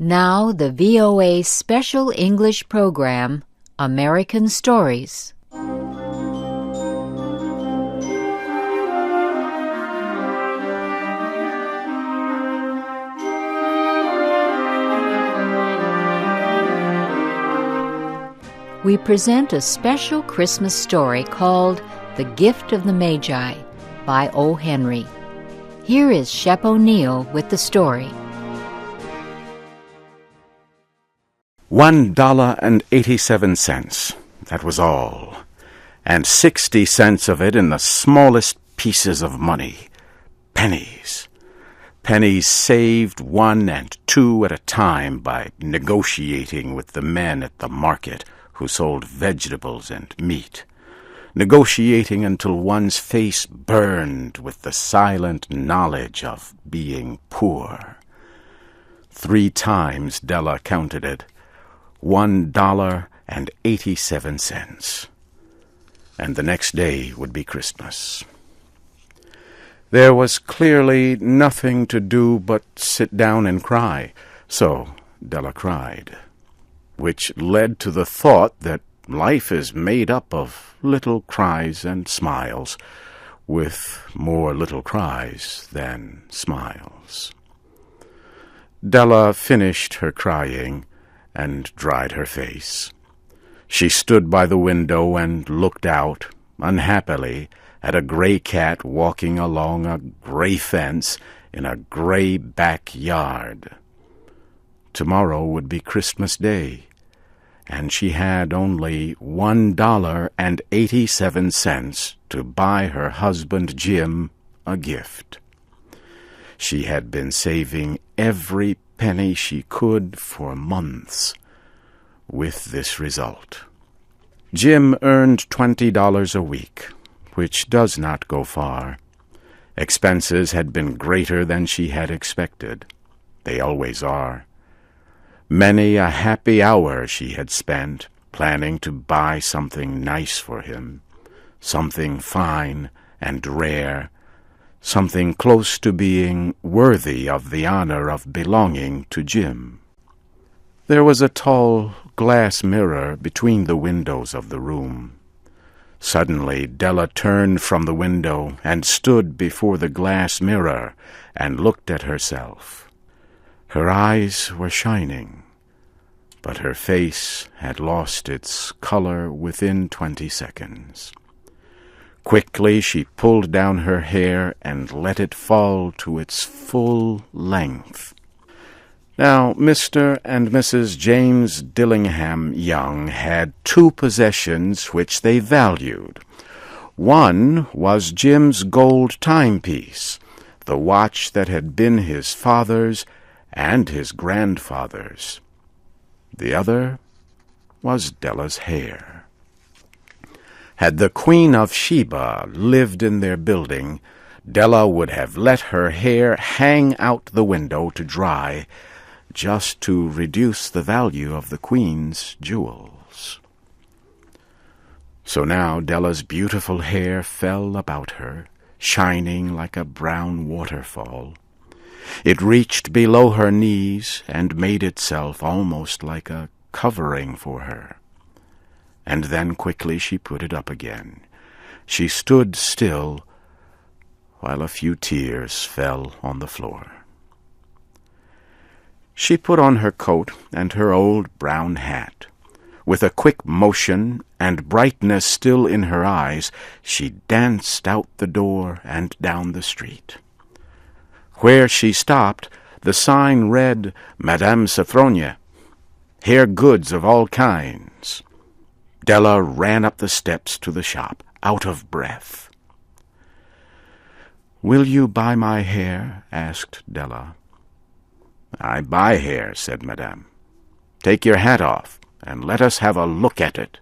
Now the VOA Special English Program, American Stories. We present a special Christmas story called The Gift of the Magi by O. Henry. Here is Shep O'Neill with the story. $1.87, that was all, and 60 cents of it in the smallest pieces of money, pennies. Pennies saved 1 and 2 at a time by negotiating with the men at the market who sold vegetables and meat, negotiating until one's face burned with the silent knowledge of being poor. 3 times Della counted it, $1.87. And the next day would be Christmas. There was clearly nothing to do but sit down and cry, so Della cried, which led to the thought that life is made up of little cries and smiles, with more little cries than smiles. Della finished her crying and dried her face. She stood by the window and looked out, unhappily, at a gray cat walking along a gray fence in a gray backyard. Tomorrow would be Christmas Day, and she had only $1.87 to buy her husband Jim a gift. She had been saving every penny she could for months, with this result. Jim earned $20 a week, which does not go far. Expenses had been greater than she had expected. They always are. Many a happy hour she had spent planning to buy something nice for him, something fine and rare, something close to being worthy of the honor of belonging to Jim. There was a tall glass mirror between the windows of the room. Suddenly Della turned from the window and stood before the glass mirror and looked at herself. Her eyes were shining, but her face had lost its color within 20 seconds. Quickly she pulled down her hair and let it fall to its full length. Now, Mr. and Mrs. James Dillingham Young had 2 possessions which they valued. One was Jim's gold timepiece, the watch that had been his father's and his grandfather's. The other was Della's hair. Had the Queen of Sheba lived in their building, Della would have let her hair hang out the window to dry, just to reduce the value of the Queen's jewels. So now Della's beautiful hair fell about her, shining like a brown waterfall. It reached below her knees and made itself almost like a covering for her. And then quickly she put it up again. She stood still while a few tears fell on the floor. She put on her coat and her old brown hat. With a quick motion and brightness still in her eyes, she danced out the door and down the street. Where she stopped, the sign read, Madame Sophronia, hair goods of all kinds. Della ran up the steps to the shop, out of breath. "Will you buy my hair?" asked Della. "I buy hair," said Madame. "Take your hat off, and let us have a look at it."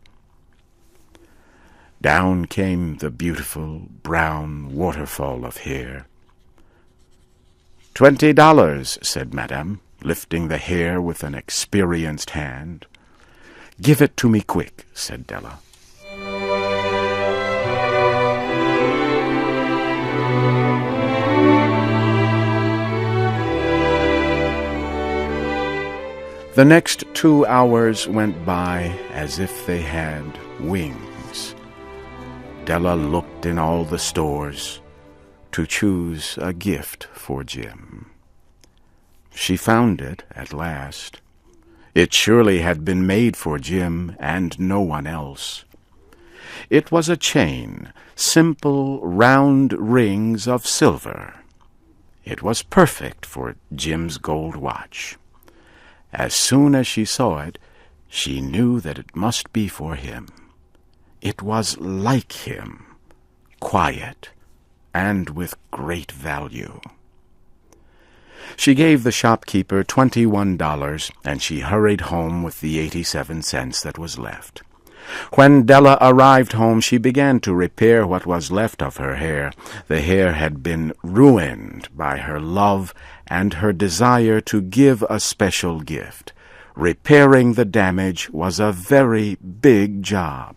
Down came the beautiful brown waterfall of hair. $20, said Madame, lifting the hair with an experienced hand. "Give it to me quick," said Della. The next 2 hours went by as if they had wings. Della looked in all the stores to choose a gift for Jim. She found it at last. It surely had been made for Jim and no one else. It was a chain, simple round rings of silver. It was perfect for Jim's gold watch. As soon as she saw it, she knew that it must be for him. It was like him, quiet, and with great value. She gave the shopkeeper $21, and she hurried home with the 87 cents that was left. When Della arrived home, she began to repair what was left of her hair. The hair had been ruined by her love and her desire to give a special gift. Repairing the damage was a very big job.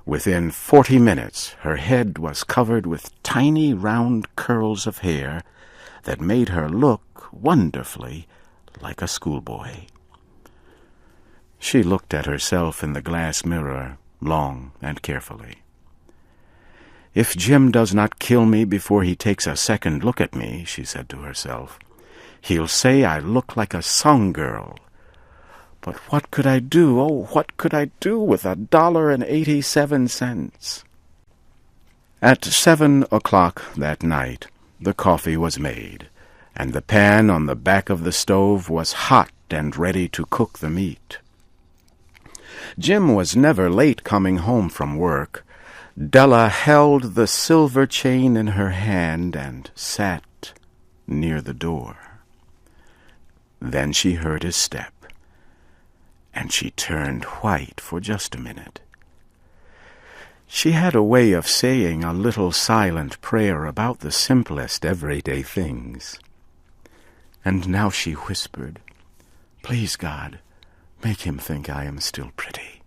Within 40 minutes, her head was covered with tiny round curls of hair that made her look wonderfully like a schoolboy. She looked at herself in the glass mirror long and carefully. "If Jim does not kill me before he takes a second look at me," she said to herself, "he'll say I look like a song girl. But what could I do? Oh, what could I do with $1.87? At 7 o'clock that night, the coffee was made, and the pan on the back of the stove was hot and ready to cook the meat. Jim was never late coming home from work. Della held the silver chain in her hand and sat near the door. Then she heard his step, and she turned white for just a minute. She had a way of saying a little silent prayer about the simplest everyday things. And now she whispered, "Please, God, make him think I am still pretty."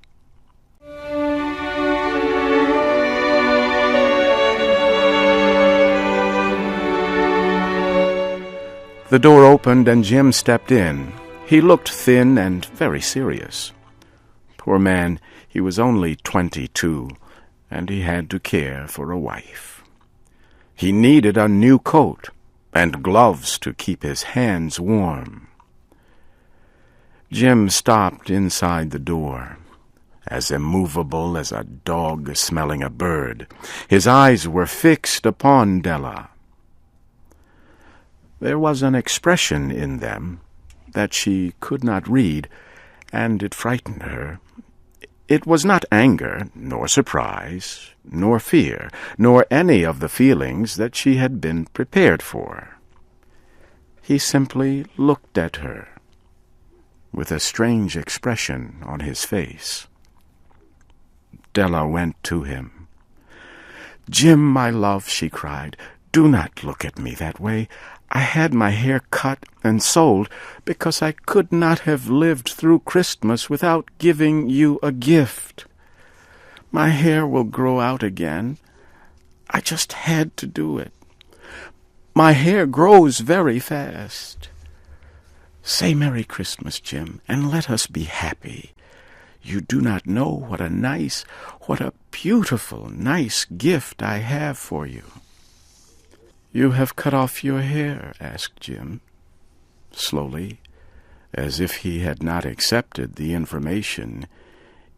The door opened and Jim stepped in. He looked thin and very serious. Poor man, he was only 22, and he had to care for a wife. He needed a new coat and gloves to keep his hands warm. Jim stopped inside the door, as immovable as a dog smelling a bird. His eyes were fixed upon Della. There was an expression in them that she could not read, and it frightened her. It was not anger, nor surprise, nor fear, nor any of the feelings that she had been prepared for. He simply looked at her, with a strange expression on his face. Della went to him. "Jim, my love," she cried, "do not look at me that way. I had my hair cut and sold because I could not have lived through Christmas without giving you a gift. My hair will grow out again. I just had to do it. My hair grows very fast. Say Merry Christmas, Jim, and let us be happy. You do not know what a beautiful, nice gift I have for you." "You have cut off your hair?" asked Jim, slowly, as if he had not accepted the information,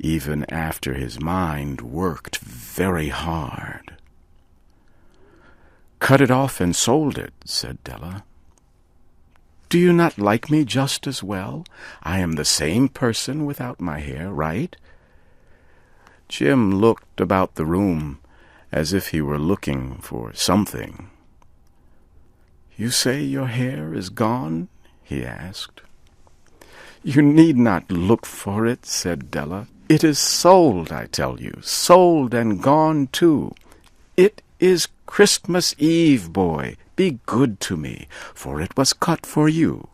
even after his mind worked very hard. "Cut it off and sold it," said Della. "Do you not like me just as well? I am the same person without my hair, right?" Jim looked about the room as if he were looking for something. "You say your hair is gone?" he asked. "You need not look for it," said Della. "It is sold, I tell you, sold and gone too. It is Christmas Eve, boy. Be good to me, for it was cut for you.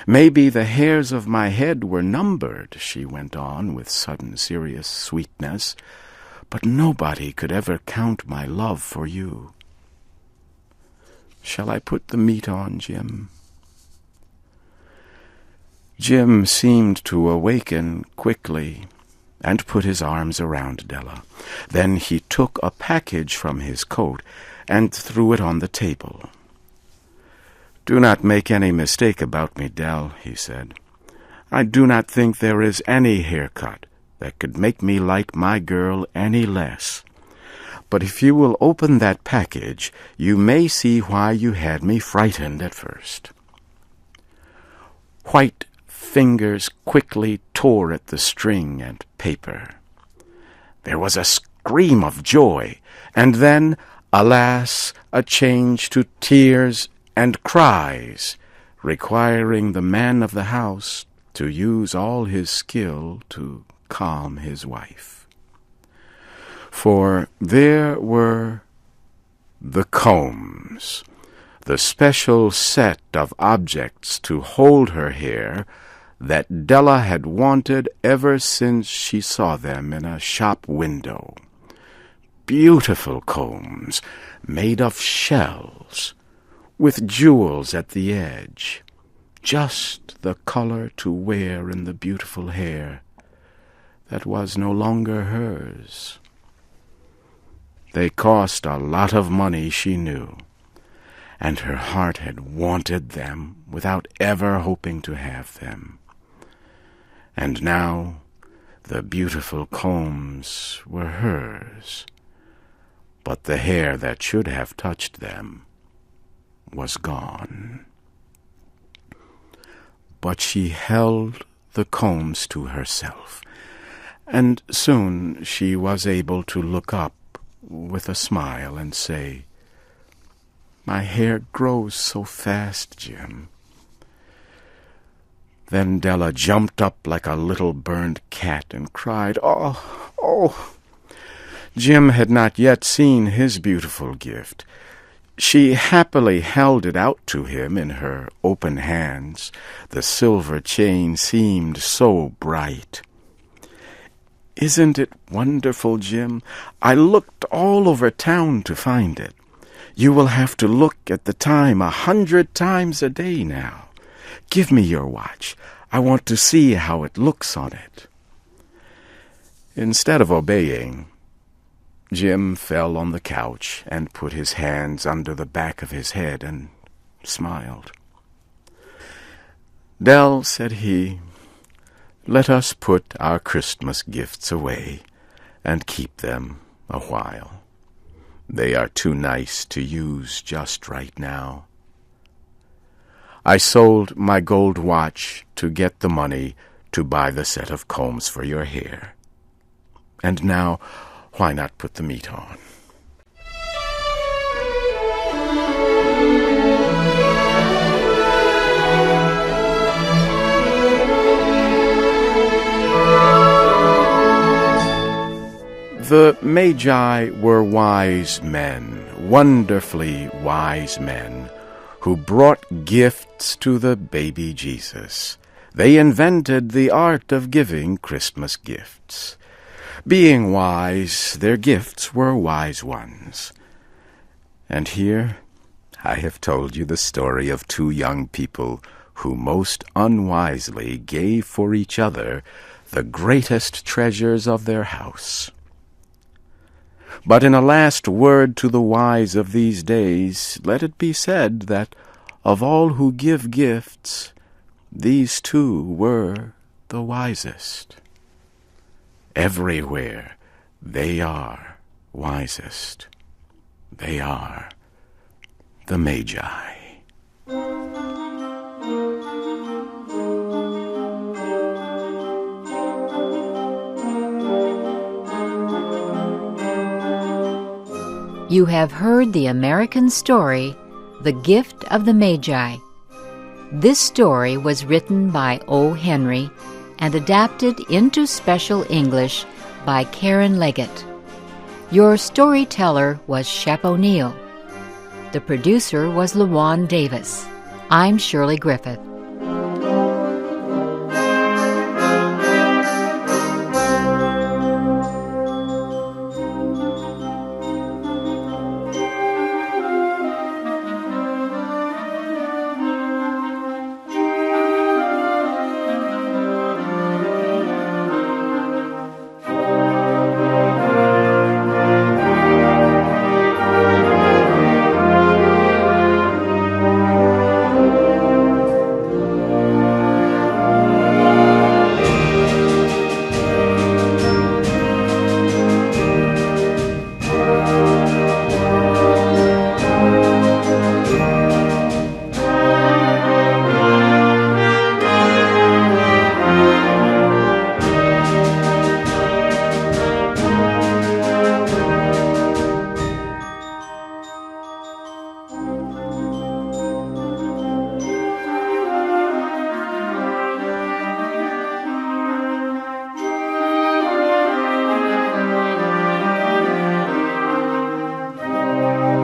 Maybe the hairs of my head were numbered," she went on with sudden serious sweetness, "but nobody could ever count my love for you. Shall I put the meat on, Jim?" Jim seemed to awaken quickly and put his arms around Della. Then he took a package from his coat and threw it on the table. "Do not make any mistake about me, Dell," he said. "I do not think there is any haircut that could make me like my girl any less. But if you will open that package, you may see why you had me frightened at first." White fingers quickly tore at the string and paper. There was a scream of joy, and then, alas, a change to tears and cries, requiring the man of the house to use all his skill to calm his wife. For there were the combs, the special set of objects to hold her hair that Della had wanted ever since she saw them in a shop window. Beautiful combs made of shells, with jewels at the edge, just the color to wear in the beautiful hair that was no longer hers. They cost a lot of money, she knew, and her heart had wanted them without ever hoping to have them. And now the beautiful combs were hers, but the hair that should have touched them was gone. But she held the combs to herself, and soon she was able to look up with a smile and say, "My hair grows so fast, Jim." Then Della jumped up like a little burned cat and cried, "Oh, oh!" Jim had not yet seen his beautiful gift. She happily held it out to him in her open hands. The silver chain seemed so bright. "Isn't it wonderful, Jim? I looked all over town to find it. You will have to look at the time 100 times a day now. Give me your watch. I want to see how it looks on it." Instead of obeying, Jim fell on the couch and put his hands under the back of his head and smiled. "Dell," said he, "let us put our Christmas gifts away and keep them a while. They are too nice to use just right now. I sold my gold watch to get the money to buy the set of combs for your hair. And now, why not put the meat on?" The Magi were wise men, wonderfully wise men, who brought gifts to the baby Jesus. They invented the art of giving Christmas gifts. Being wise, their gifts were wise ones. And here I have told you the story of two young people who most unwisely gave for each other the greatest treasures of their house. But in a last word to the wise of these days, let it be said that of all who give gifts, these two were the wisest. Everywhere they are wisest. They are the Magi. You have heard the American story, The Gift of the Magi. This story was written by O. Henry and adapted into special English by Karen Leggett. Your storyteller was Shep O'Neill. The producer was LaJuan Davis. I'm Shirley Griffith.